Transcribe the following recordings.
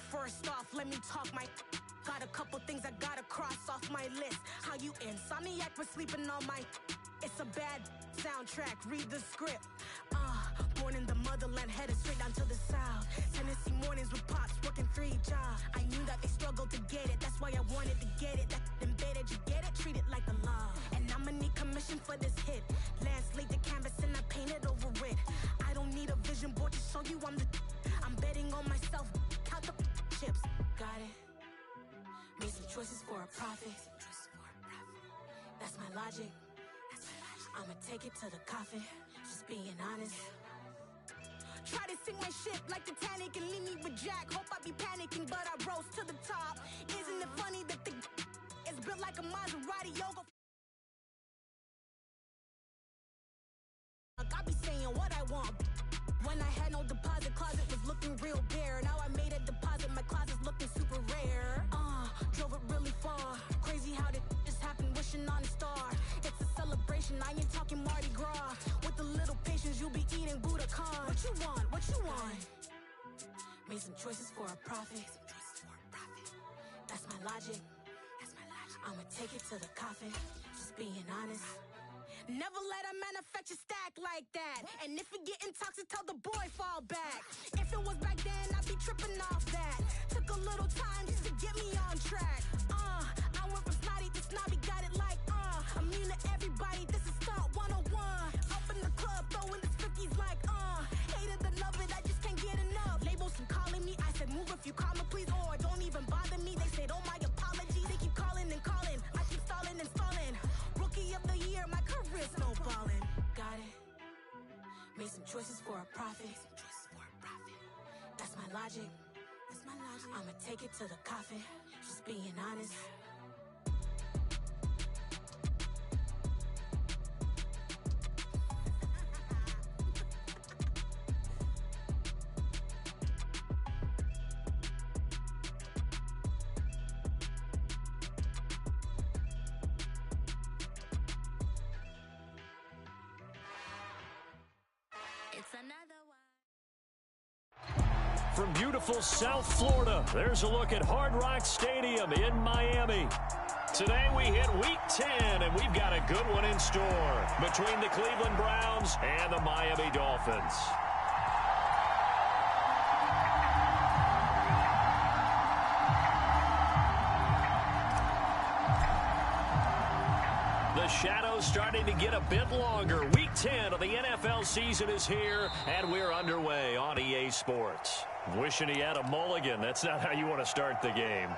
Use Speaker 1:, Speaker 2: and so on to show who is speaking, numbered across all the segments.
Speaker 1: First off, let me talk my... Got a couple things I gotta cross off my list. How you insomniac for sleeping on my... It's a bad soundtrack, read the script. Born in the motherland, headed straight down to the south. Tennessee mornings with pops, working 3 jobs. I knew that they struggled to get it, that's why I wanted to get it. That embedded, you get it, treat it like a law. And I'ma need commission for this hit. Lance laid the canvas and I painted over it. I don't need a vision board to show you I'm the... I'm betting on myself, count the chips. Got it. Made some choices for a profit. That's my logic. I'ma take it to the coffin, just being honest. Try to sink my ship like Titanic and leave me with Jack. Hope I be panicking, but I rose to the top. Isn't it funny that the is built like a Maserati yoga? I be saying what I want. When I had no deposit, closet was looking real bare. Now I made a deposit, my closet's looking super rare. Drove it really far. Crazy how did this happen, wishing on a star. It's a celebration, I ain't talking Mardi Gras. With a little patience, you'll be eating Budokan. What you want, what you want? Made some choices for a profit. That's my logic. I'ma take it to the coffin, just being honest. Never let a manufacture stack like that. And if it getting toxic, tell the boy fall back. If it was back then, I'd be tripping off that. Took a little time just to get me on track. I went from snotty to snobby, got it like, immune to everybody, this is stunt 101. Up in the club, throwing the 50s like, hate it, I love it, I just can't get enough. Labels keep calling me, I said move if you call me, please, or don't even bother me. They said, oh my apologies, they keep calling and calling. I keep stalling and stalling. Rookie of the year, my career snowballing. Got it. Made some choices for a profit. That's my logic. I'ma take it to the coffin, just being honest.
Speaker 2: It's another one.
Speaker 3: From beautiful South Florida, there's a look at Hard Rock Stadium in Miami. Today we hit Week 10, and we've got a good one in store between the Cleveland Browns and the Miami Dolphins. The shadow's starting to get a bit longer. Week 10 of the NFL season is here, and we're underway on EA Sports. Wishing he had a mulligan. That's not how you want to start the game.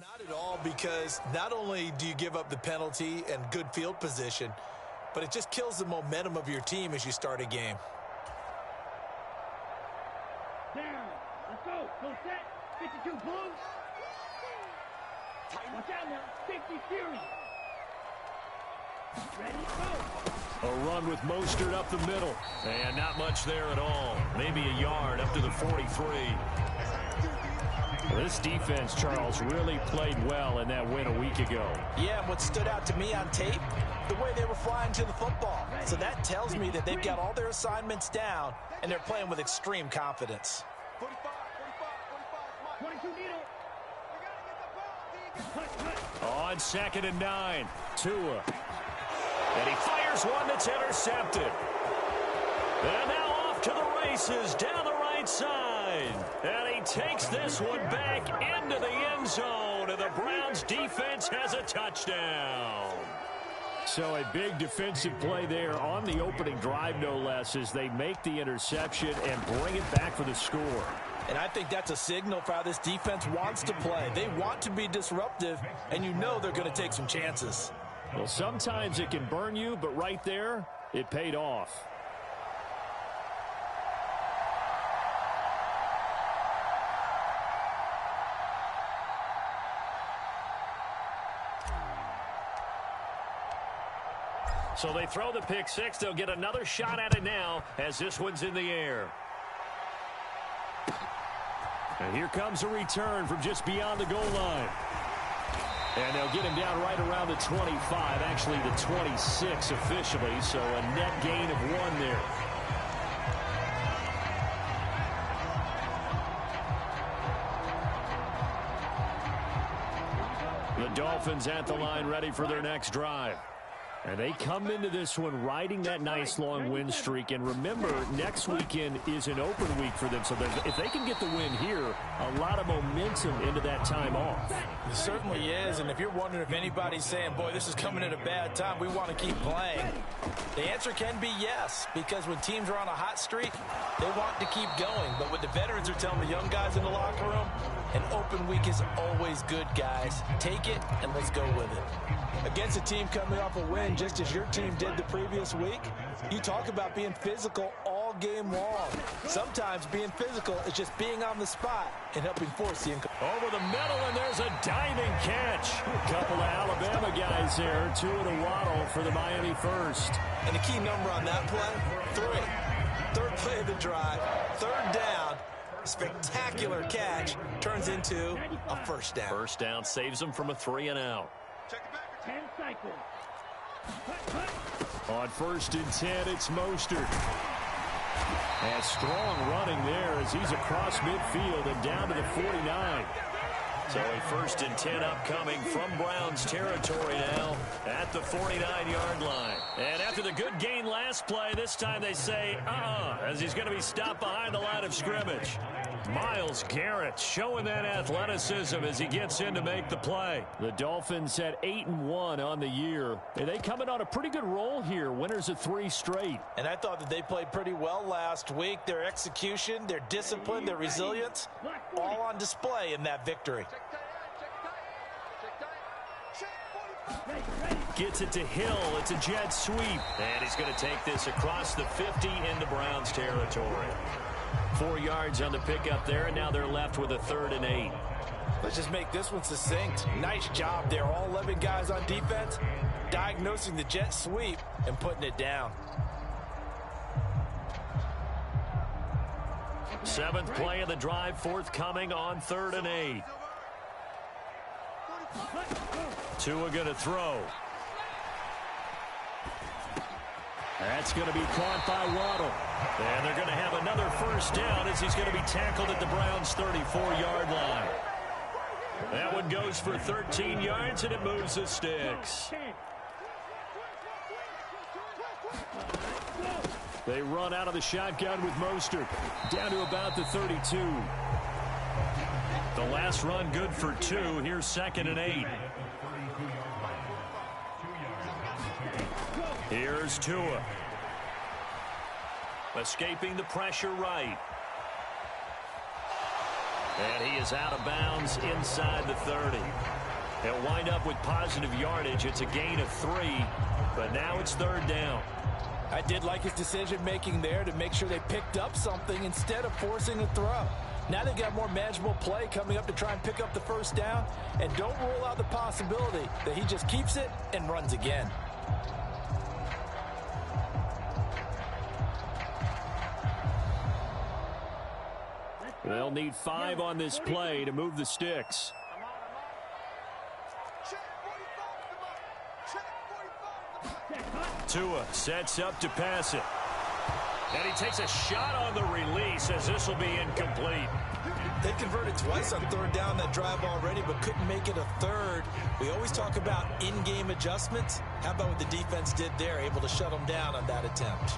Speaker 4: Not at all, because not only do you give up the penalty and good field position, but it just kills the momentum of your team as you start a game.
Speaker 5: Down. Let's go. Go set. 52 blue. Watch out now. Safety Fury. Ready, go.
Speaker 3: A run with Mostert up the middle. And not much there at all. Maybe a yard up to the 43. This defense, Charles, really played well in that win a week ago.
Speaker 4: Yeah, and what stood out to me on tape, the way they were flying to the football. So that tells me that they've got all their assignments down, and they're playing with extreme confidence.
Speaker 5: 22 needle.
Speaker 3: On 2nd and 9, Tua. And he fires one that's intercepted. And now off to the races down the right side. And he takes this one back into the end zone. And the Browns defense has a touchdown. So a big defensive play there on the opening drive, no less, as they make the interception and bring it back for the score.
Speaker 4: And I think that's a signal for how this defense wants to play. They want to be disruptive, and you know they're going to take some chances.
Speaker 3: Well, sometimes it can burn you, but right there, it paid off. So they throw the pick six. They'll get another shot at it now as this one's in the air. And here comes a return from just beyond the goal line. And they'll get him down right around the 25, actually the 26 officially, so a net gain of 1 there. The Dolphins at the line ready for their next drive. And they come into this one riding that nice long win streak. And remember, next weekend is an open week for them. So if they can get the win here, a lot of momentum into that time off.
Speaker 4: It certainly is. And if you're wondering if anybody's saying, boy, this is coming at a bad time, we want to keep playing, the answer can be yes. Because when teams are on a hot streak, they want to keep going. But what the veterans are telling the young guys in the locker room, an open week is always good, guys. Take it and let's go with it. Against a team coming off a win, just as your team did the previous week, you talk about being physical all game long. Sometimes being physical is just being on the spot and helping force the
Speaker 3: over the middle, and there's a diving catch. A couple of Alabama guys there, Tua to Waddle for the Miami first.
Speaker 4: And the key number on that play, 3. Third play of the drive, 3rd down. Spectacular catch turns into a first down.
Speaker 3: First down saves them from a 3 and out.
Speaker 5: 10 cycles.
Speaker 3: On 1st and 10, it's Mostert. And strong running there as he's across midfield and down to the 49. So a 1st and 10 upcoming from Browns territory now at the 49-yard line. And after the good gain last play, this time they say, as he's going to be stopped behind the line of scrimmage. Myles Garrett showing that athleticism as he gets in to make the play. The Dolphins at 8-1 on the year. And they coming on a pretty good roll here. Winners of 3 straight.
Speaker 4: And I thought that they played pretty well last week. Their execution, their discipline, their resilience, all on display in that victory.
Speaker 3: Gets it to Hill. It's a jet sweep. And he's going to take this across the 50 into Browns territory. 4 yards on the pickup there, and now they're left with a 3rd and 8.
Speaker 4: Let's just make this one succinct. Nice job there. All 11 guys on defense diagnosing the jet sweep and putting it down.
Speaker 3: 7th play of the drive forthcoming on 3rd and 8. Tua going to throw. That's going to be caught by Waddle. And they're going to have another first down as he's going to be tackled at the Browns' 34-yard line. That one goes for 13 yards, and it moves the sticks. They run out of the shotgun with Mostert. Down to about the 32. The last run good for 2. Here's 2nd and 8. Here's Tua. Escaping the pressure right. And he is out of bounds inside the 30. He'll wind up with positive yardage. It's a gain of 3, but now it's 3rd down.
Speaker 4: I did like his decision-making there to make sure they picked up something instead of forcing a throw. Now they've got more manageable play coming up to try and pick up the first down, and don't rule out the possibility that he just keeps it and runs again.
Speaker 3: They'll need 5 on this play to move the sticks. Tua sets up to pass it. And he takes a shot on the release as this will be incomplete.
Speaker 4: They converted twice on 3rd down that drive already, but couldn't make it a 3rd. We always talk about in-game adjustments. How about what the defense did there, able to shut them down on that attempt?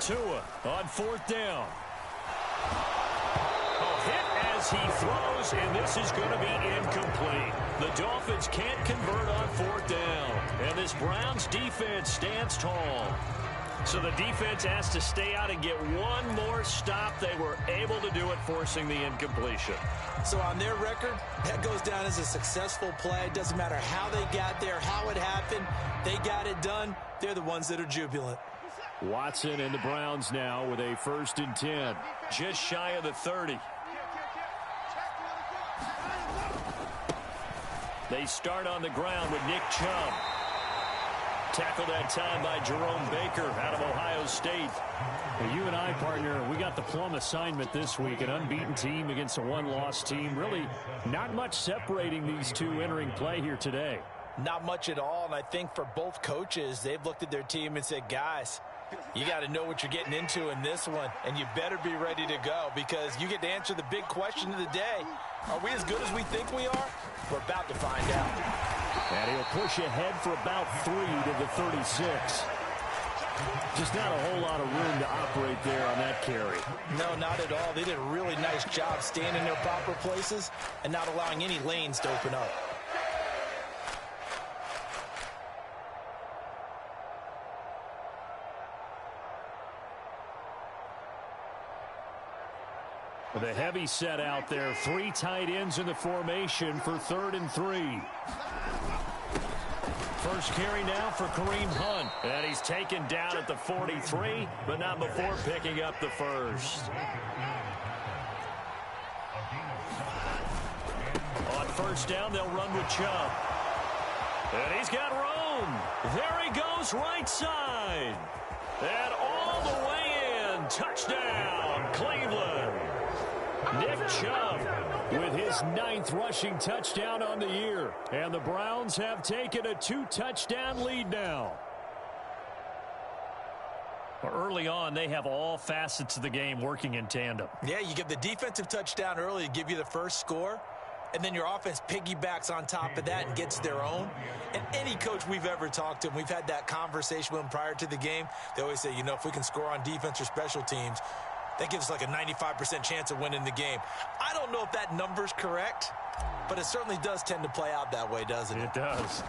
Speaker 3: Tua on 4th down. Hit as he throws, and this is going to be incomplete. The Dolphins can't convert on 4th down, and this Browns defense stands tall. So the defense has to stay out and get one more stop. They were able to do it, forcing the incompletion.
Speaker 4: So on their record, that goes down as a successful play. It doesn't matter how they got there, how it happened. They got it done. They're the ones that are jubilant.
Speaker 3: Watson and the Browns now with a 1st and 10. Just shy of the 30. They start on the ground with Nick Chubb. Tackled that time by Jerome Baker out of Ohio State.
Speaker 6: Well, you and I, partner, we got the plum assignment this week. An unbeaten team against a one-loss team. Really not much separating these two entering play here today.
Speaker 4: Not much at all, and I think for both coaches, they've looked at their team and said, guys, you got to know what you're getting into in this one, and you better be ready to go because you get to answer the big question of the day. Are we as good as we think we are? We're about to find out.
Speaker 3: And he'll push ahead for about 3 to the 36. Just not a whole lot of room to operate there on that carry.
Speaker 4: No, not at all. They did a really nice job staying in their proper places and not allowing any lanes to open up.
Speaker 3: With a heavy set out there, 3 tight ends in the formation for 3rd and 3. First carry now for Kareem Hunt. And he's taken down at the 43, but not before picking up the first. On 1st down, they'll run with Chubb. And he's got room. There he goes, right side. And all the way in. Touchdown, Cleveland. Nick Chubb with his 9th rushing touchdown on the year. And the Browns have taken a 2-touchdown lead now. Early on, they have all facets of the game working in tandem.
Speaker 4: Yeah, you give the defensive touchdown early to give you the first score, and then your offense piggybacks on top of that and gets their own. And any coach we've ever talked to, and we've had that conversation with them prior to the game, they always say, you know, if we can score on defense or special teams, that gives us like a 95% chance of winning the game. I don't know if that number's correct, but it certainly does tend to play out that way, doesn't it?
Speaker 3: It does.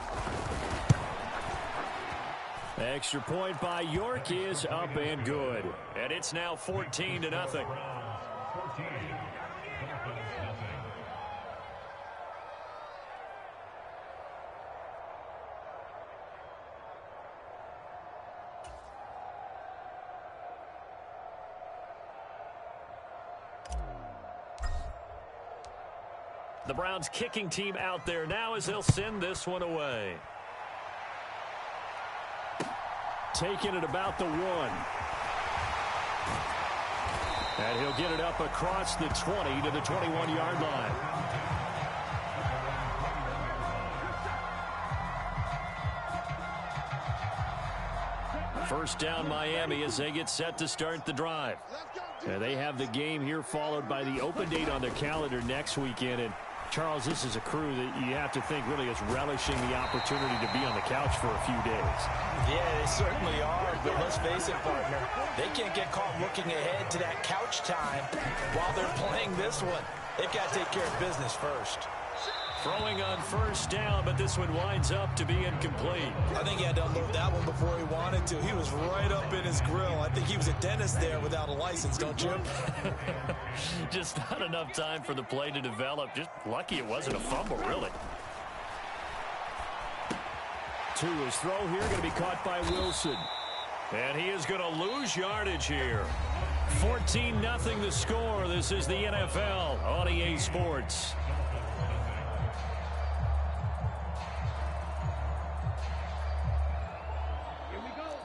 Speaker 3: Extra point by York is up and good. And it's now 14-0. The Browns kicking team out there now as they'll send this one away. Taking it about the 1. And he'll get it up across the 20 to the 21-yard line. First down Miami as they get set to start the drive. And they have the game here followed by the open date on their calendar next weekend. And Charles, this is a crew that you have to think really is relishing the opportunity to be on the couch for a few days.
Speaker 4: Yeah, they certainly are, but let's face it, partner. They can't get caught looking ahead to that couch time while they're playing this one. They've got to take care of business first.
Speaker 3: Throwing on first down, but this one winds up to be incomplete.
Speaker 4: I think he had to unload that one before he wanted to. He was right up in his grill. I think he was a dentist there without a license, don't you?
Speaker 3: Just not enough time for the play to develop. Just lucky it wasn't a fumble, really.
Speaker 6: 2. His throw here going to be caught by Wilson.
Speaker 3: And he is going to lose yardage here.
Speaker 6: 14-0 the score. This is the NFL on EA Sports.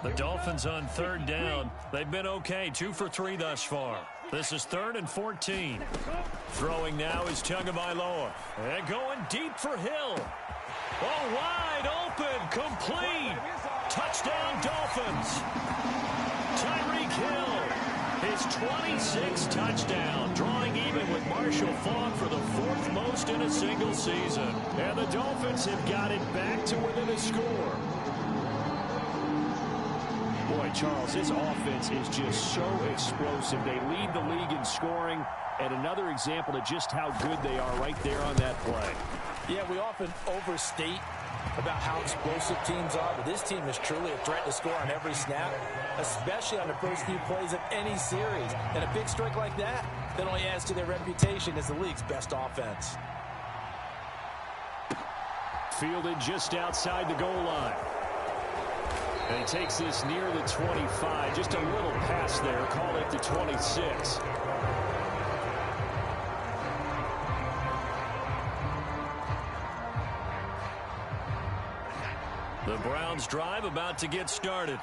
Speaker 6: The Dolphins on 3rd down. They've been okay, 2 for 3 thus far. This is 3rd and 14. Throwing now is Tagovailoa. And going deep for Hill. Oh, wide open, complete. Touchdown, Dolphins. Tyreek Hill, his 26th touchdown, drawing even with Marshall Faulk for the 4th most in a single season. And the Dolphins have got it back to within a score. Boy, Charles, his offense is just so explosive. They lead the league in scoring, and another example of just how good they are right there on that play.
Speaker 4: Yeah, we often overstate about how explosive teams are, but this team is truly a threat to score on every snap, especially on the first few plays of any series. And a big strike like that only adds to their reputation as the league's best offense.
Speaker 6: Fielded just outside the goal line. And he takes this near the 25. Just a little pass there. Call it the 26. The Browns drive about to get started.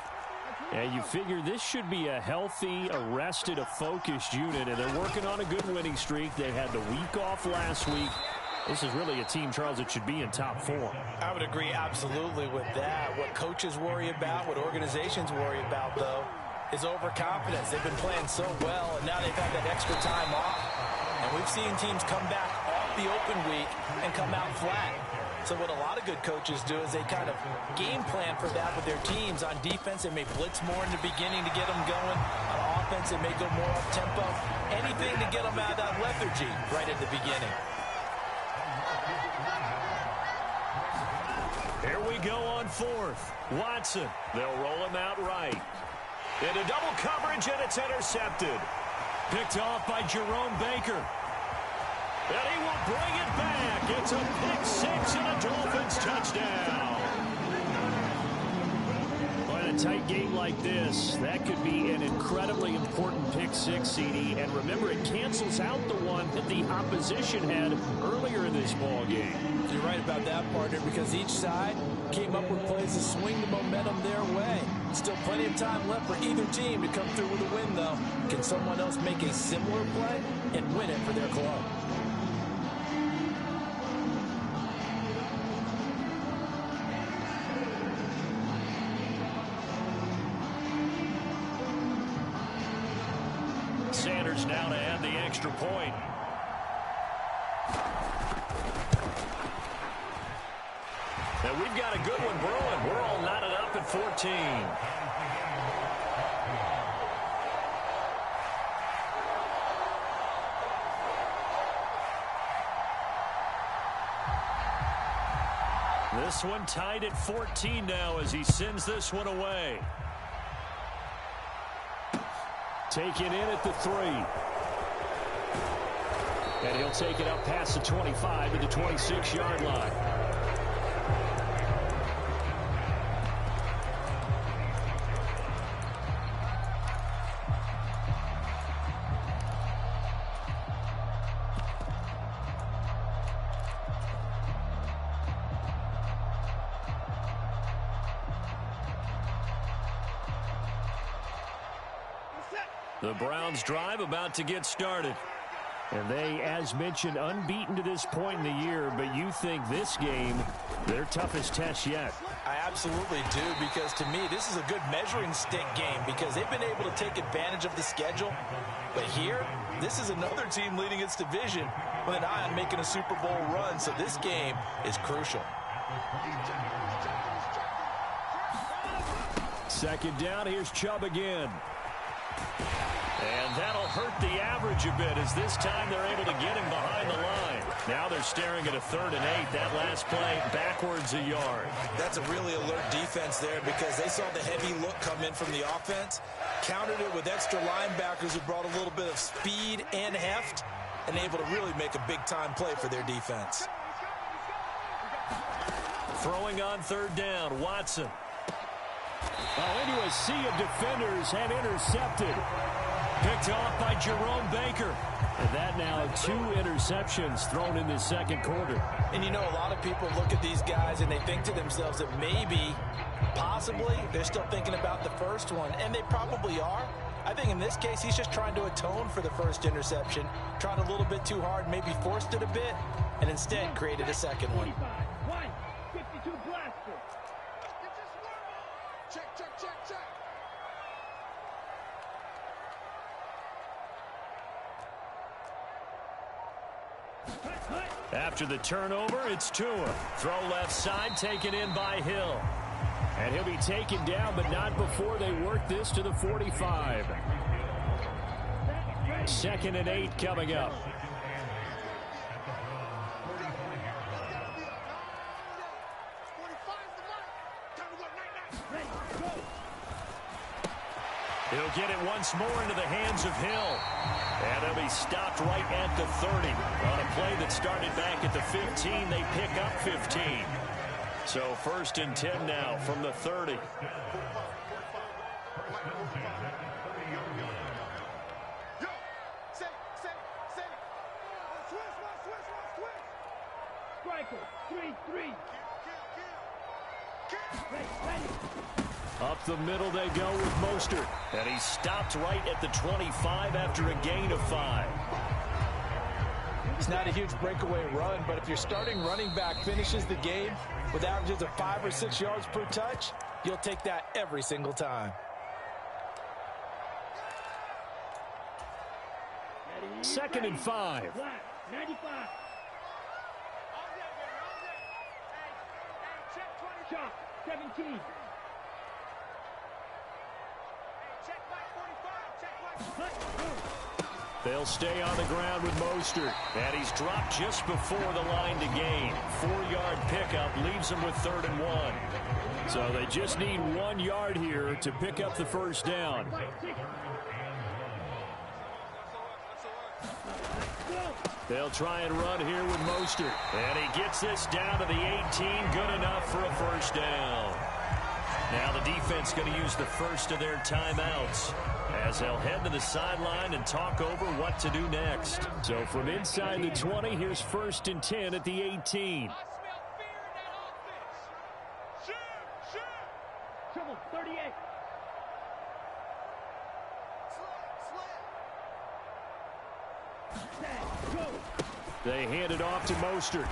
Speaker 6: And you figure this should be a healthy, arrested, a focused unit. And they're working on a good winning streak. They had the week off last week. This is really a team, Charles, that should be in top 4.
Speaker 4: I would agree absolutely with that. What coaches worry about, what organizations worry about, though, is overconfidence. They've been playing so well, and now they've had that extra time off. And we've seen teams come back off the open week and come out flat. So what a lot of good coaches do is they kind of game plan for that with their teams. On defense, they may blitz more in the beginning to get them going. On offense, they may go more up-tempo. Anything to get them out of that lethargy right at the beginning.
Speaker 3: Here we go on 4th. Watson. They'll roll him out right. Into double coverage, and it's intercepted.
Speaker 6: Picked off by Jerome Baker.
Speaker 3: And he will bring it back. It's a pick 6 and a Dolphins touchdown.
Speaker 6: In a tight game like this, that could be an incredibly important pick 6, CD. And remember, it cancels out the one that the opposition had earlier in this ball game.
Speaker 4: You're right about that, partner, because each side came up with plays to swing the momentum their way. Still plenty of time left for either team to come through with a win, though. Can someone else make a similar play and win it for their club?
Speaker 3: Sanders now to add the extra point. And we've got a good one brewing. We're all knotted up at 14. This one tied at 14 now as he sends this one away.
Speaker 6: Taken in at the 3. And he'll take it up past the 25 to the 26-yard line.
Speaker 3: The Browns drive about to get started.
Speaker 6: And they, as mentioned, unbeaten to this point in the year, but you think this game, their toughest test yet.
Speaker 4: I absolutely do, because to me, this is a good measuring stick game because they've been able to take advantage of the schedule. But here, this is another team leading its division with an eye on making a Super Bowl run, so this game is crucial.
Speaker 6: Second down, here's Chubb again.
Speaker 3: And that'll hurt the average a bit as this time they're able to get him behind the line. Now they're staring at a 3rd and 8. That last play backwards a yard.
Speaker 4: That's a really alert defense there because they saw the heavy look come in from the offense, countered it with extra linebackers who brought a little bit of speed and heft, and able to really make a big-time play for their defense.
Speaker 6: Throwing on third down, Watson.
Speaker 7: Into a sea of defenders and intercepted.
Speaker 6: Picked off by Jerome Baker.
Speaker 7: And that now 2 interceptions thrown in the second quarter.
Speaker 4: And you know, a lot of people look at these guys and they think to themselves that maybe, possibly, they're still thinking about the first one. And they probably are. I think in this case, he's just trying to atone for the first interception. Tried a little bit too hard, maybe forced it a bit, and instead created a second one.
Speaker 5: 52 blaster. Check.
Speaker 6: After the turnover, it's Tua. Throw left side, taken in by Hill.
Speaker 7: And he'll be taken down, but not before they work this to the 45.
Speaker 6: 2nd and 8 coming up. He'll get it once more into the hands of Hill. And he'll be stopped right at the 30. On a play that started back at the 15, they pick up 15. So 1st and 10 now from the 30.
Speaker 5: Striker, 3-3.
Speaker 6: Up the middle they go with Mostert. And he's stopped right at the 25 after a gain of 5.
Speaker 4: It's not a huge breakaway run, but if your starting running back finishes the game with averages of 5 or 6 yards per touch, you'll take that every single time.
Speaker 7: 2nd and 5.
Speaker 5: 95. Chop, 17.
Speaker 6: They'll stay on the ground with Mostert. And he's dropped just before the line to gain. 4-yard pickup leaves him with 3rd and 1.
Speaker 7: So they just need 1 yard here to pick up the first down.
Speaker 6: They'll try and run here with Mostert. And he gets this down to the 18. Good enough for a first down. Now the defense going to use the first of their timeouts as they'll head to the sideline and talk over what to do next.
Speaker 7: So from inside the 20, here's 1st and 10 at the 18.
Speaker 5: Triple 38.
Speaker 6: They hand it off to Mostert.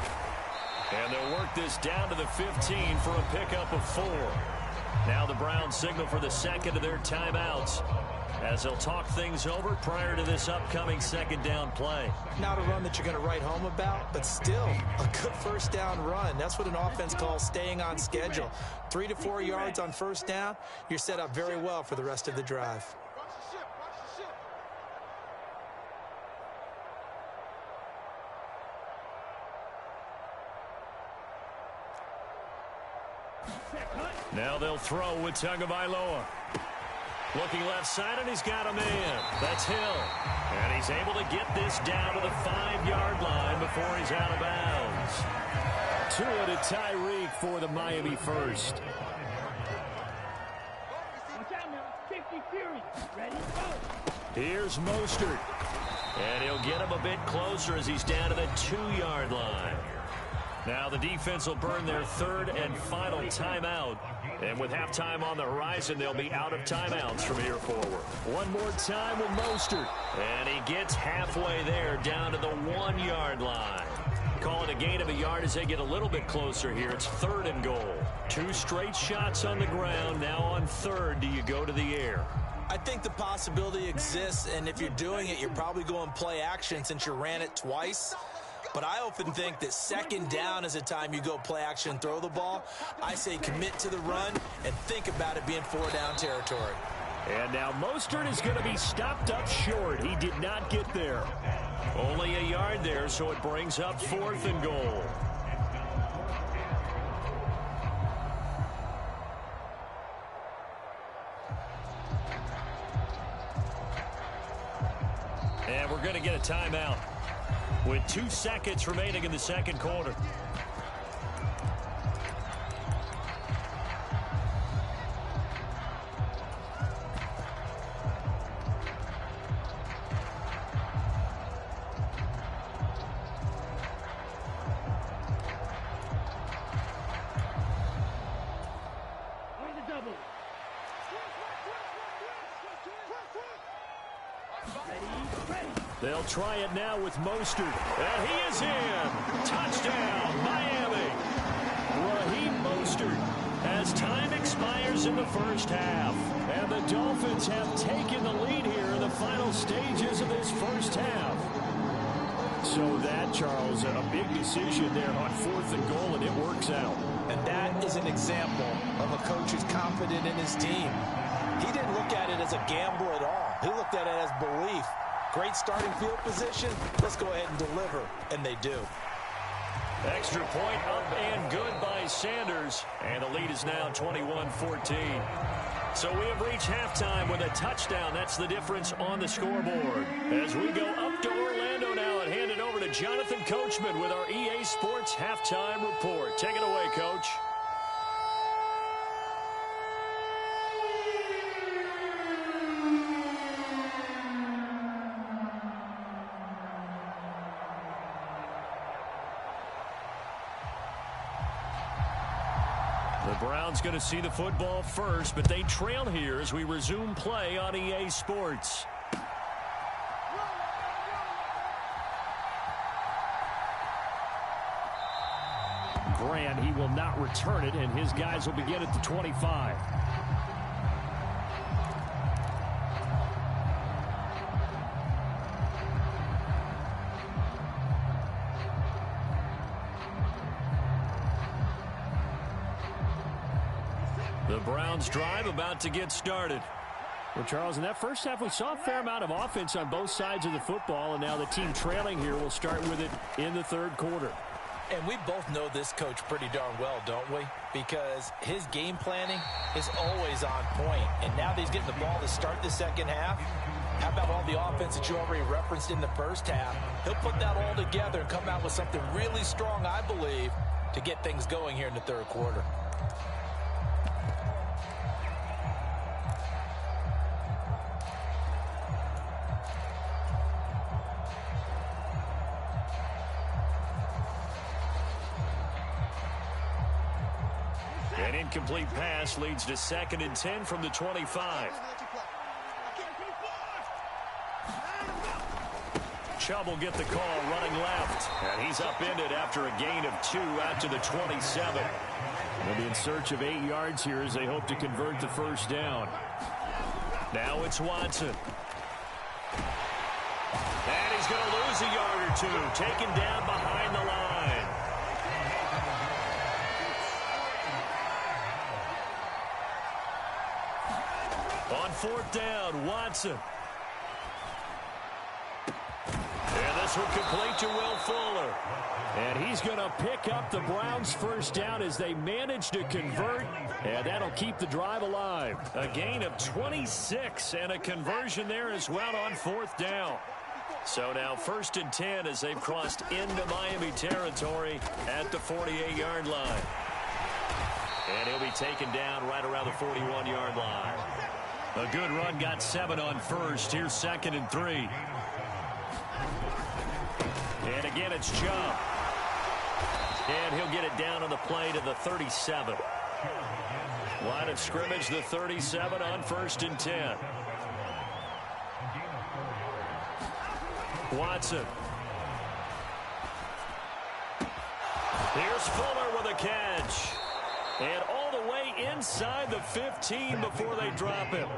Speaker 6: And they'll work this down to the 15 for a pickup of 4. Now the Browns signal for the second of their timeouts as they'll talk things over prior to this upcoming second down play.
Speaker 4: Not a run that you're going to write home about, but still a good first down run. That's what an offense calls staying on schedule. 3 to 4 yards on first down, you're set up very well for the rest of the drive.
Speaker 6: Now they'll throw with Tagovailoa. Looking left side, and he's got a man. That's Hill. And he's able to get this down to the 5-yard line before he's out of bounds.
Speaker 7: Tua to Tyreek for the Miami first.
Speaker 5: Watch out now. 50 Fury. Ready, go.
Speaker 6: Here's Mostert. And he'll get him a bit closer as he's down to the 2-yard line. Now the defense will burn their 3rd and final timeout. And with halftime on the horizon, they'll be out of timeouts from here forward.
Speaker 7: One more time with Mostert.
Speaker 6: And he gets halfway there, down to the 1-yard line. Call it a gain of a yard as they get a little bit closer here. It's 3rd and goal. 2 straight shots on the ground. Now on 3rd, do you go to the air?
Speaker 4: I think the possibility exists, and if you're doing it, you're probably going play action since you ran it twice. But I often think that second down is a time you go play action and throw the ball. I say commit to the run and think about it being 4-down territory.
Speaker 7: And now Mostert is going to be stopped up short. He did not get there.
Speaker 6: Only a yard there, so it brings up 4th and goal. And we're going to get a timeout with 2 seconds remaining in the second quarter. They'll try it now with Mostert. And he is in. Touchdown, Miami. Raheem Mostert as time expires in the first half. And the Dolphins have taken the lead here in the final stages of this first half. So that, Charles, a big decision there on 4th and goal, and it works out.
Speaker 4: And that is an example of a coach who's confident in his team. He didn't look at it as a gamble at all. He looked at it as belief. Great starting field position. Let's go ahead and deliver. And they do.
Speaker 6: Extra point up and good by Sanders. And the lead is now 21-14. So we have reached halftime with a touchdown. That's the difference on the scoreboard. As we go up to Orlando now and hand it over to Jonathan Coachman with our EA Sports Halftime Report. Take it away, Coach. The Browns going to see the football first, but they trail here as we resume play on EA Sports. Grant, he will not return it, and his guys will begin at the 25. The Browns drive about to get started. Well, Charles, in that first half, we saw a fair amount of offense on both sides of the football, and now the team trailing here will start with it in the third quarter.
Speaker 4: And we both know this coach pretty darn well, don't we? Because his game planning is always on point. And now that he's getting the ball to start the second half, how about all the offense that you already referenced in the first half? He'll put that all together and come out with something really strong, I believe, to get things going here in the third quarter.
Speaker 6: An incomplete pass leads to 2nd and 10 from the 25. Chubb will get the call running left. And he's upended after a gain of 2 out to the 27. They'll be in search of 8 yards here as they hope to convert the first down. Now it's Watson. And he's going to lose a yard or 2. Taken down behind the line. On 4th down, Watson. And this will complete to Will Fuller. And he's going to pick up the Browns' first down as they manage to convert. And that'll keep the drive alive. A gain of 26 and a conversion there as well on 4th down. So now 1st and 10 as they've crossed into Miami territory at the 48-yard line. And he'll be taken down right around the 41-yard line. A good run got 7 on 1st. Here's 2nd and 3. And again, it's Chubb. And he'll get it down on the play to the 37. Line of scrimmage, the 37 on 1st and 10. Watson. Here's Fuller with a catch. And all the way inside the 15 before they drop him.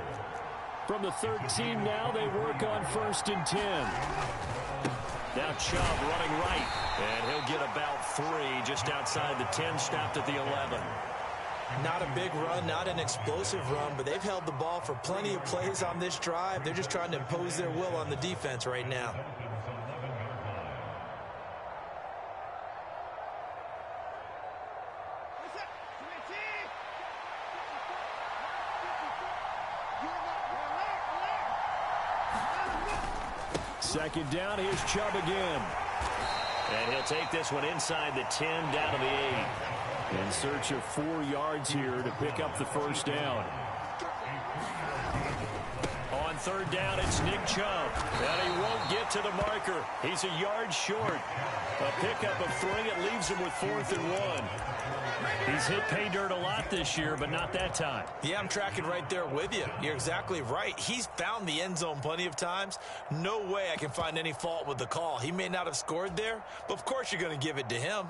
Speaker 6: From the 13 now, they work on 1st and 10. Now Chubb running right. And he'll get about 3 just outside the 10, stopped at the 11.
Speaker 4: Not a big run, not an explosive run, but they've held the ball for plenty of plays on this drive. They're just trying to impose their will on the defense right now.
Speaker 6: Second down, here's Chubb again.
Speaker 3: And he'll take this one inside the 10, down to the 8.
Speaker 6: In search of 4 yards here to pick up the first down. On third down, it's Nick Chubb. And he won't get to the marker. He's a yard short. A pickup of 3. It leaves him with 4th and 1. He's hit pay dirt a lot this year, but not that time.
Speaker 4: Yeah, I'm tracking right there with you. You're exactly right. He's found the end zone plenty of times. No way I can find any fault with the call. He may not have scored there, but of course you're going to give it to him.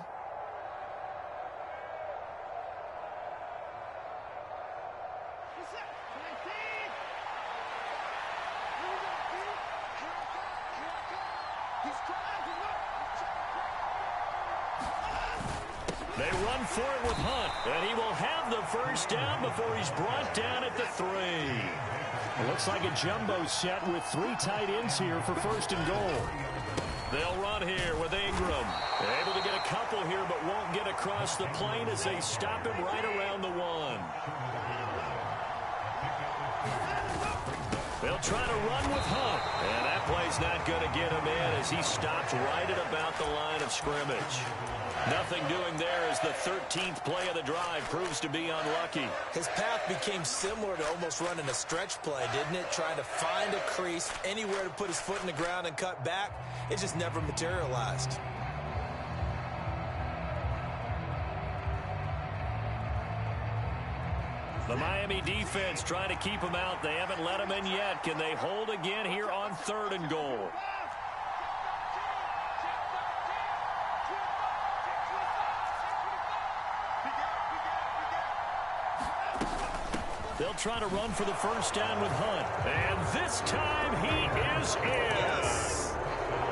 Speaker 6: They run for it with Hunt, and he will have the first down before he's brought down at the 3.
Speaker 7: It looks like a jumbo set with 3 tight ends here for 1st and goal.
Speaker 6: They'll run here with Ingram. Able to get a couple here, but won't get across the plane as they stop him right around the 1. They'll try to run with Hunt, and that play's not going to get him in as he stopped right at about the line of scrimmage. Nothing doing there as the 13th play of the drive proves to be unlucky.
Speaker 4: His path became similar to almost running a stretch play, didn't it? Trying to find a crease, anywhere to put his foot in the ground and cut back. It just never materialized.
Speaker 6: The Miami defense trying to keep him out. They haven't let him in yet. Can they hold again here on 3rd and goal? They'll try to run for the first down with Hunt. And this time he is in.
Speaker 4: Yes.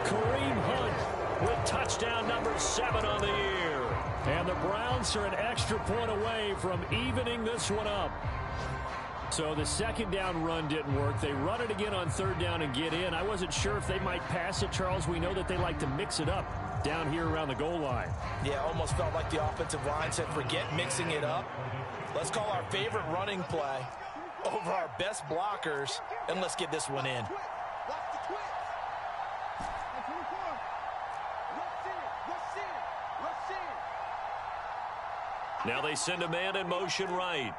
Speaker 6: Kareem Hunt with touchdown number 7 on the year.
Speaker 7: And the Browns are an extra point away from evening this one up. So the 2nd down run didn't work. They run it again on 3rd down and get in. I wasn't sure if they might pass it, Charles. We know that they like to mix it up down here around the goal line.
Speaker 4: Yeah, almost felt like the offensive line said, forget mixing it up. Let's call our favorite running play over our best blockers, and let's get this one in.
Speaker 6: Now they send a man in motion right.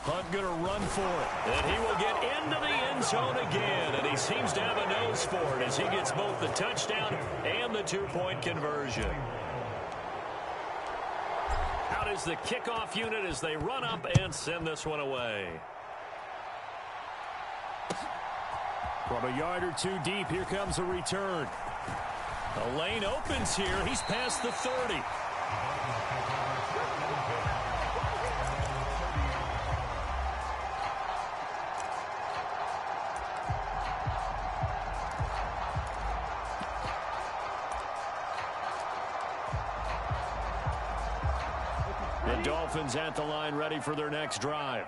Speaker 6: Hunt going to run for it. And he will get into the end zone again. And he seems to have a nose for it as he gets both the touchdown and the 2-point conversion. Out is the kickoff unit as they run up and send this one away.
Speaker 7: From a yard or 2 deep, here comes a return.
Speaker 6: The lane opens here. He's past the 30. The Dolphins at the line ready for their next drive.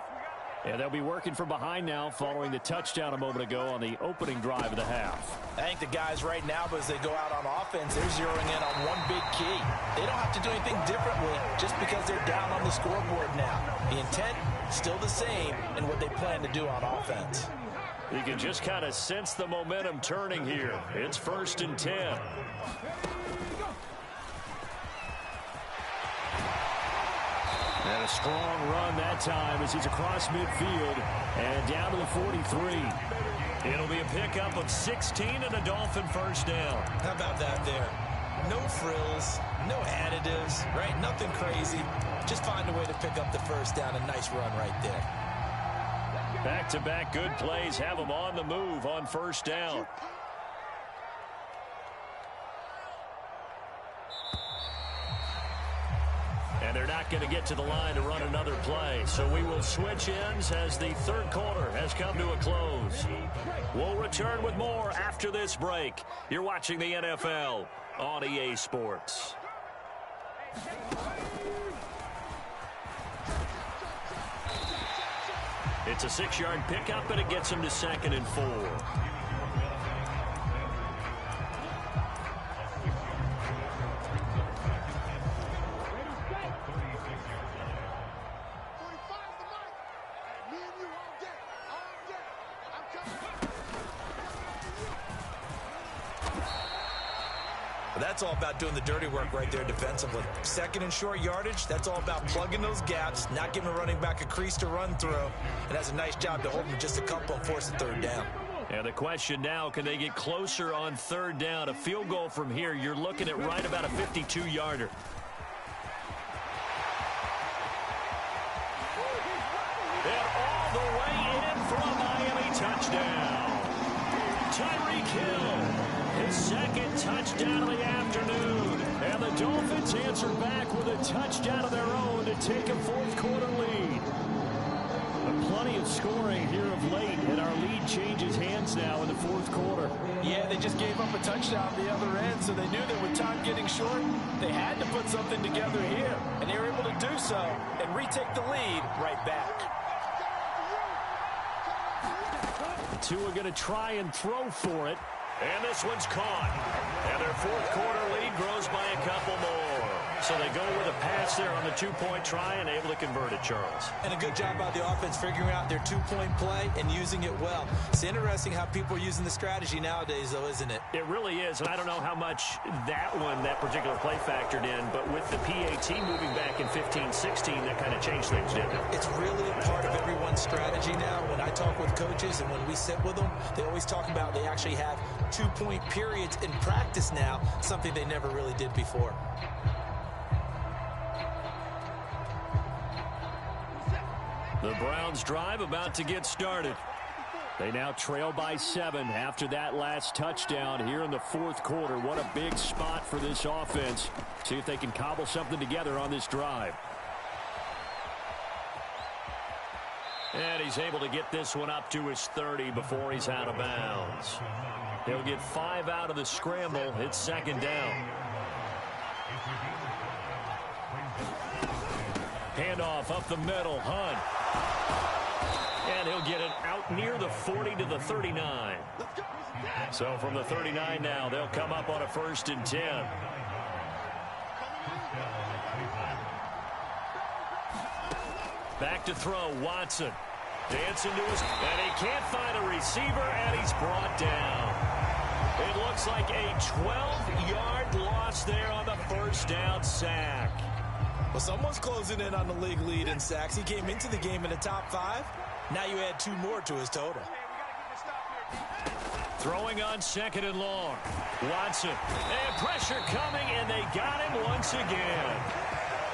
Speaker 7: And they'll be working from behind now following the touchdown a moment ago on the opening drive of the half.
Speaker 4: I think the guys right now, as they go out on offense, they're zeroing in on one big key. They don't have to do anything differently just because they're down on the scoreboard now. The intent, still the same in what they plan to do on offense.
Speaker 6: You can just kind of sense the momentum turning here. It's 1st and 10.
Speaker 7: And a strong run that time as he's across midfield and down to the 43.
Speaker 6: It'll be a pickup of 16 and a Dolphin first down.
Speaker 4: How about that there? No frills, no additives, right? Nothing crazy. Just find a way to pick up the first down. A nice run right there.
Speaker 6: Back-to-back good plays have them on the move on first down. And they're not going to get to the line to run another play. So we will switch ends as the 3rd quarter has come to a close. We'll return with more after this break. You're watching the NFL on EA Sports. It's a 6-yard pickup, and it gets him to 2nd and 4.
Speaker 4: That's all about doing the dirty work right there defensively. Second and short yardage, that's all about plugging those gaps, not giving a running back a crease to run through. And that's a nice job to hold him just a couple and force a third down.
Speaker 6: And the question now, can they get closer on third down? A field goal from here, you're looking at right about a 52-yarder. And all the way in for a Miami touchdown. Tyreek Hill, his second touchdown of the afternoon. And the Dolphins answer back with a touchdown of their own to take a fourth-quarter lead. Plenty of scoring here of late, and our lead changes hands now in the fourth quarter.
Speaker 4: Yeah, they just gave up a touchdown at the other end, so they knew that with time getting short, they had to put something together here, and they were able to do so and retake the lead right back.
Speaker 6: Two are going to try and throw for it, and this one's caught. And their fourth quarter lead grows by a couple more. So they go with a pass there on the two-point try and able to convert it, Charles.
Speaker 4: And a good job by the offense figuring out their two-point play and using it well. It's interesting how people are using the strategy nowadays, though, isn't it?
Speaker 6: It really is, and I don't know how much that particular play factored in, but with the PAT moving back in 15-16, that kind of changed things, didn't it?
Speaker 4: It's really a part of everyone's strategy now. When I talk with coaches and when we sit with them, they always talk about they actually have two-point periods in practice now, something they never really did before.
Speaker 6: The Browns drive about to get started. They now trail by 7 after that last touchdown here in the fourth quarter. What a big spot for this offense. See if they can cobble something together on this drive. And he's able to get this one up to his 30 before he's out of bounds. He'll get 5 out of the scramble. It's second down. Handoff up the middle. Hunt. And he'll get it out near the 40 to the 39. So from the 39 now, they'll come up on a 1st and 10. Back to throw, Watson. Dancing to his, and he can't find a receiver, and he's brought down. It looks like a 12-yard loss there on the first down sack.
Speaker 4: Well, someone's closing in on the league lead in sacks. He came into the game in the top 5. Now you add 2 more to his total.
Speaker 6: Throwing on 2nd and long. Watson. And pressure coming, and they got him once again.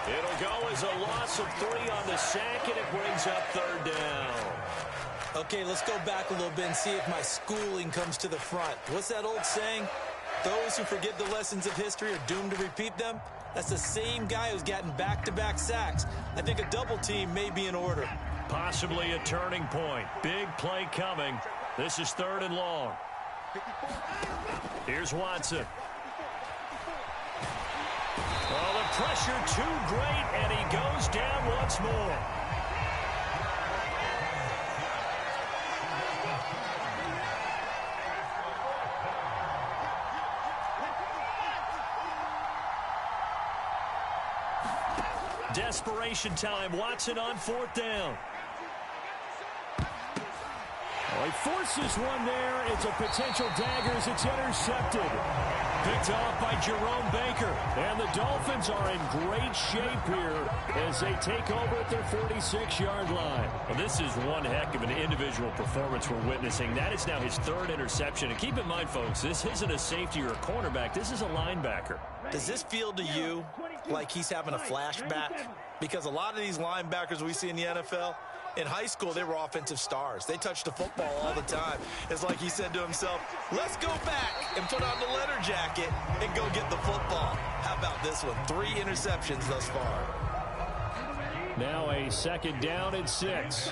Speaker 6: It'll go as a loss of 3 on the sack, and it brings up 3rd down.
Speaker 4: Okay, let's go back a little bit and see if my schooling comes to the front. What's that old saying? Those who forget the lessons of history are doomed to repeat them. That's the same guy who's gotten back-to-back sacks. I think a double team may be in order.
Speaker 6: Possibly a turning point. Big play coming. This is 3rd and long. Here's Watson. Well, the pressure too great, and he goes down once more. Desperation time. Watson on 4th down.
Speaker 7: Well, he forces one there. It's a potential dagger as it's intercepted.
Speaker 6: Picked off by Jerome Baker.
Speaker 7: And the Dolphins are in great shape here as they take over at their 46-yard line.
Speaker 6: Well, this is one heck of an individual performance we're witnessing. That is now his 3rd interception. And keep in mind, folks, this isn't a safety or a cornerback. This is a linebacker.
Speaker 4: Does this feel to you like he's having a flashback? Because a lot of these linebackers we see in the NFL, in high school, they were offensive stars. They touched the football all the time. It's like he said to himself, let's go back and put on the leather jacket and go get the football. How about this one? 3 interceptions thus far.
Speaker 7: Now a 2nd down and 6.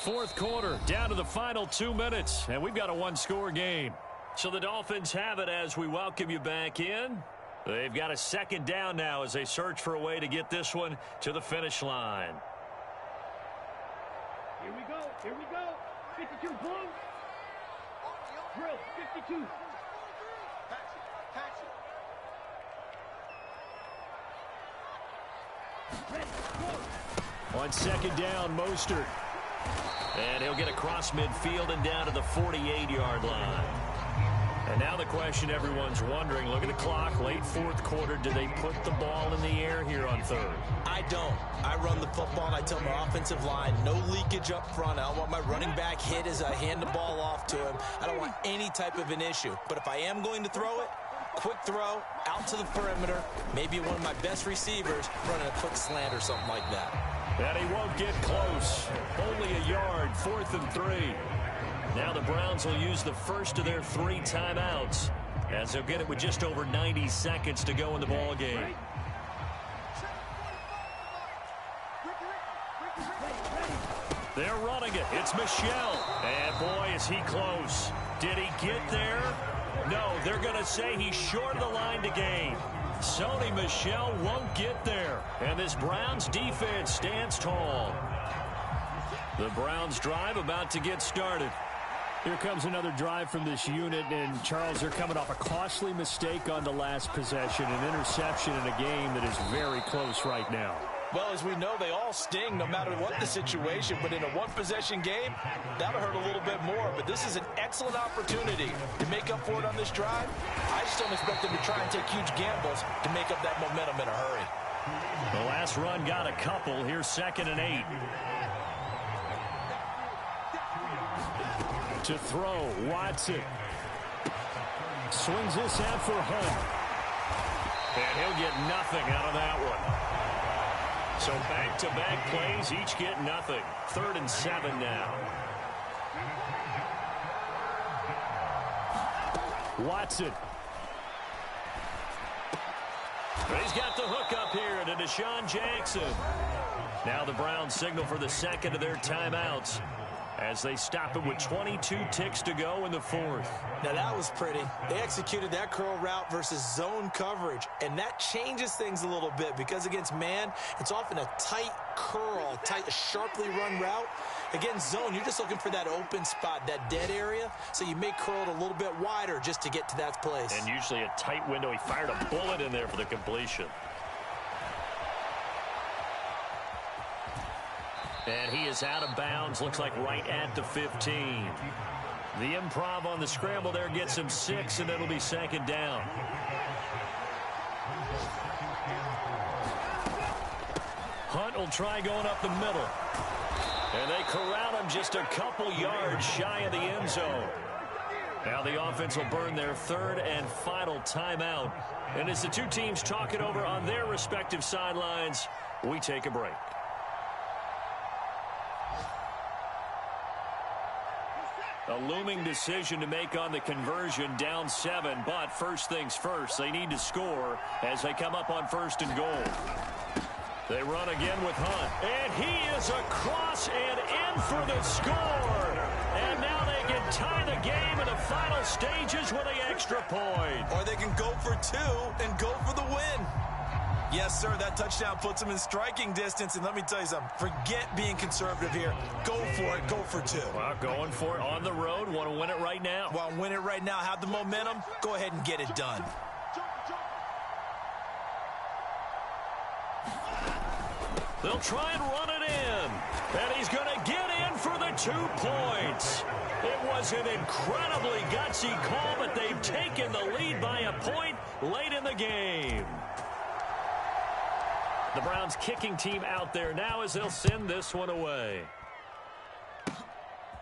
Speaker 6: Fourth quarter, down to the final 2 minutes, and we've got a 1-score game. So the Dolphins have it as we welcome you back in. They've got a 2nd down now as they search for a way to get this one to the finish line.
Speaker 5: Here we go. Here we go. 52 blue. Drill 52.
Speaker 7: On 2nd down, Mostert.
Speaker 6: And he'll get across midfield and down to the 48-yard line. And now the question everyone's wondering, look at the clock, late fourth quarter, do they put the ball in the air here on third?
Speaker 4: I don't. I run the football, and I tell my offensive line, no leakage up front. I don't want my running back hit as I hand the ball off to him. I don't want any type of an issue. But if I am going to throw it, quick throw, out to the perimeter, maybe one of my best receivers running a quick slant or something like that.
Speaker 6: And he won't get close. Only a yard, 4th and 3. Now the Browns will use the first of their 3 timeouts as they'll get it with just over 90 seconds to go in the ball game. They're running it. It's Michel. And boy, is he close. Did he get there? No, they're going to say he's short of the line to gain. Sony Michel won't get there. And this Browns defense stands tall. The Browns drive about to get started.
Speaker 7: Here comes another drive from this unit, and Charles, they're coming off a costly mistake on the last possession, an interception in a game that is very close right now.
Speaker 4: Well, as we know, they all sting no matter what the situation, but in a one-possession game, that'll hurt a little bit more. But this is an excellent opportunity to make up for it on this drive. I just don't expect them to try and take huge gambles to make up that momentum in a hurry.
Speaker 6: The last run got a couple. Here's 2nd and 8.
Speaker 7: To throw, Watson. Swings this out for Hunt.
Speaker 6: And he'll get nothing out of that one. So back-to-back plays, each get nothing. 3rd and 7 now.
Speaker 7: Watson.
Speaker 6: He's got the hook up here to Deshaun Jackson. Now the Browns signal for the second of their timeouts as they stop it with 22 ticks to go in the 4th.
Speaker 4: Now that was pretty. They executed that curl route versus zone coverage, and that changes things a little bit because against man, it's often a tight curl, sharply run route. Against zone, you're just looking for that open spot, that dead area, so you may curl it a little bit wider just to get to that place.
Speaker 6: And usually a tight window. He fired a bullet in there for the completion. And he is out of bounds, looks like right at the 15. The improv on the scramble there gets him 6, and it'll be 2nd down. Hunt will try going up the middle. And they corral him just a couple yards shy of the end zone. Now the offense will burn their 3rd and final timeout. And as the two teams talk it over on their respective sidelines, we take a break. A looming decision to make on the conversion, down 7, but first things first, they need to score as they come up on 1st and goal. They run again with Hunt, and he is across and in for the score. And now they can tie the game in the final stages with an extra point.
Speaker 4: Or they can go for 2 and go for the win. Yes, sir, that touchdown puts them in striking distance. And let me tell you something, forget being conservative here. Go for it, go for 2.
Speaker 6: Well, going for it on the road. Want to win it right now.
Speaker 4: Want to win it right now, have the momentum, go ahead and get it done.
Speaker 6: They'll try and run it in. And he's going to get in for the 2 points. It was an incredibly gutsy call, but they've taken the lead by a point late in the game. The Browns kicking team out there now as they'll send this one away.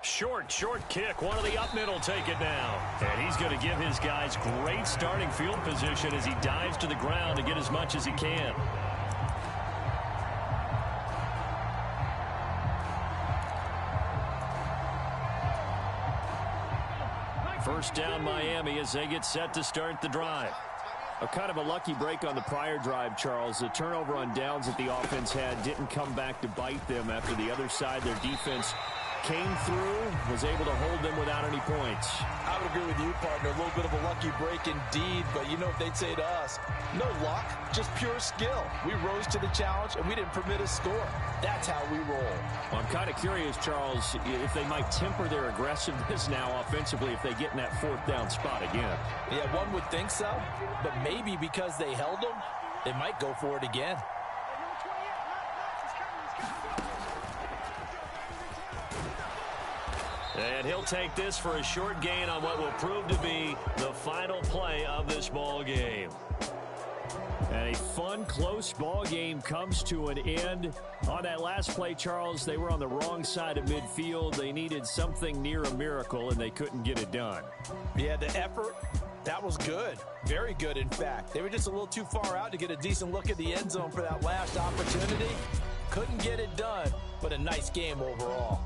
Speaker 6: Short kick. One of the up mid will take it now. And he's going to give his guys great starting field position as he dives to the ground to get as much as he can. First down Miami as they get set to start the drive.
Speaker 7: A kind of a lucky break on the prior drive, Charles. The turnover on downs that the offense had didn't come back to bite them after the other side. Their defense came through, was able to hold them without any points.
Speaker 4: I would agree with you, partner. A little bit of a lucky break indeed, but you know what they'd say to us? No luck, just pure skill. We rose to the challenge, and we didn't permit a score. That's how we roll.
Speaker 7: Well, I'm kind of curious, Charles, if they might temper their aggressiveness now offensively if they get in that 4th down spot again.
Speaker 4: Yeah, one would think so, but maybe because they held them, they might go for it again.
Speaker 6: And he'll take this for a short gain on what will prove to be the final play of this ball game.
Speaker 7: And a fun, close ball game comes to an end. On that last play, Charles, they were on the wrong side of midfield. They needed something near a miracle, and they couldn't get it done.
Speaker 4: Yeah, the effort, that was good. Very good, in fact. They were just a little too far out to get a decent look at the end zone for that last opportunity. Couldn't get it done, but a nice game overall.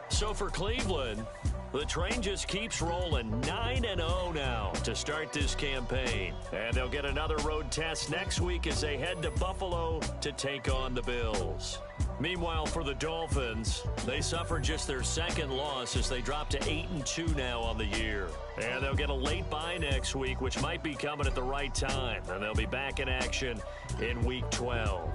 Speaker 6: So for Cleveland, the train just keeps rolling 9-0 now to start this campaign. And they'll get another road test next week as they head to Buffalo to take on the Bills. Meanwhile, for the Dolphins, they suffered just their second loss as they dropped to 8-2 now on the year. And they'll get a late bye next week, which might be coming at the right time. And they'll be back in action in Week 12.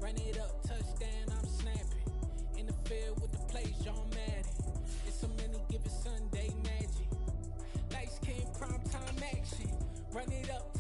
Speaker 8: Run it up, touchdown, I'm snapping. In the field with the plays, John Madden. It's so many given Sunday magic. Lights came prime time action. Run it up.